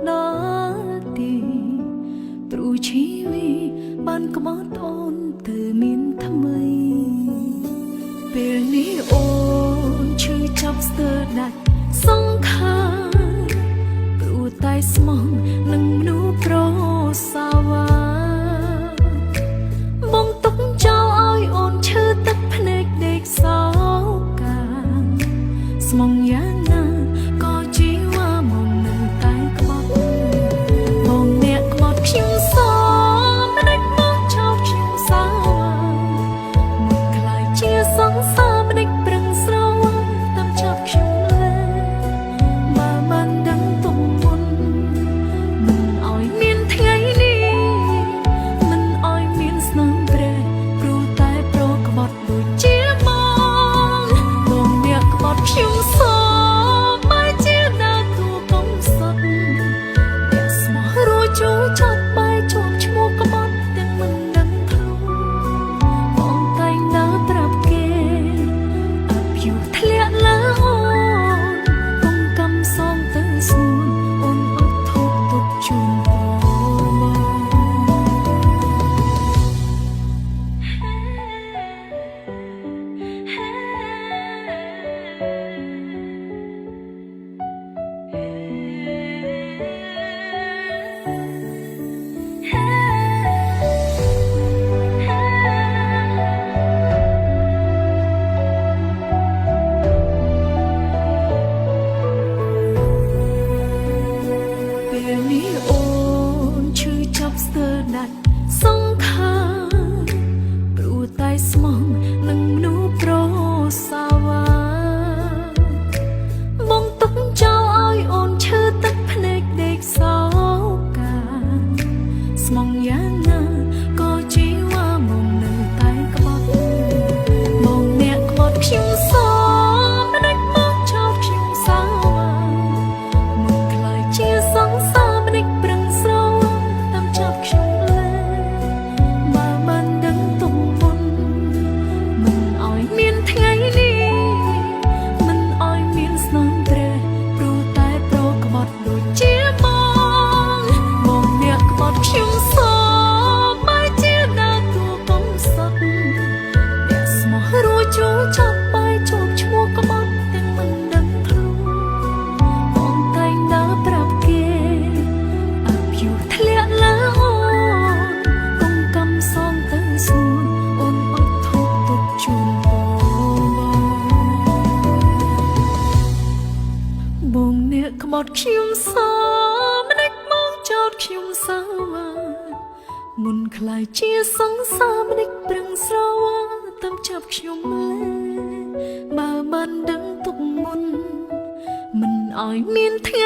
ដល់ទីព្រោះជីវិតបានក្បត់អូនទៅមានថ្មីពេលនេះអូនឈឺចាប់ស្ទើរដាច់សង្ខារព្រោះតែស្មោះនឹងមនុស្សប្រសាវាបងទុកចោលឲ្យអូនឈឺទឹកភ្នែកដេកសោកាស្មងយ៉ាងណាក៏ជីវ៉ាមកនៅតែក្បត់បងអ្នកក្បត់ខ្ញុំសមិនដេចមកចោលខ្ញុំសោមកខ្លាយជាសង្សារមិនដេចប្រឹងស្រវឹងតាមចាប់ខ្ញុំលែបើមិនដឹងទុំមុនមិនឲ្យមានថ្ងៃនេះមិនឲ្យមានស្នាមព្រះព្រោះតែប្រក្បត់ដូចជាបងអ្នកក្បត់ខ្ញុំសបែរជាដើរតួកុំសត់អ្នកស្មោះរួចចូលចាប់បែរជាប់ឈ្មោះក្បត់ទាំងមិនដឹងខ្លួនបងតែងដើរប្រាប់គេអភ័យធ្លាក់លើអូនបងកំសងទៅស្នួនអូនអត់ធូបទុកជូនបងពេលនេះអូនឈឺចាប់ស្ទើរដាច់សង្ខារព្រោះតែស្មោះនឹងមនុស្សប្រសាវាបងទុកចោលឲ្យអូនឈឺទឹកភ្នែកដេកសោកាស្មងយ៉ាងណាក៏ជីវ៉ាមកនៅតែក្បត់បងអ្នកក្បត់ខ្ញុំសមិនដេចមកចោលខ្ញុំសោមកខ្លាយជាសង្សារមិនដេចប្រឹងស្រវឹងតាមចាប់ខ្ញុំលែបើមិនដឹងទុំមុនមិនឲ្យមានថ្ងៃនេះមិនឲ្យមានស្នាមព្រះព្រោះតែប្រក្បត់ដូចជាបងអ្នកក្បត់ខ្ញុំសបែរជាដើរតួកុំសត់អ្នកស្មោះរួចចូលចាប់បែរជាប់ឈ្មោះក្បត់ទាំងមិនដឹងខ្លួនបងតែងដើរប្រាប់គេអភ័យធ្លាក់លើអូនបងកំសងទៅស្នួនអូនអត់ធូបទុកជូនបងអ្នកក្បត់ខ្ញុំសមិនដេចមកចោតខ្ញុំសោមុនខ្លាយជាសង្សារមិនដេចប្រឹងស្រវឹងតាមចាប់ខ្ញុំលែបើមិនដឹងទុកមុនមិនឲ្យមានថ្ងៃ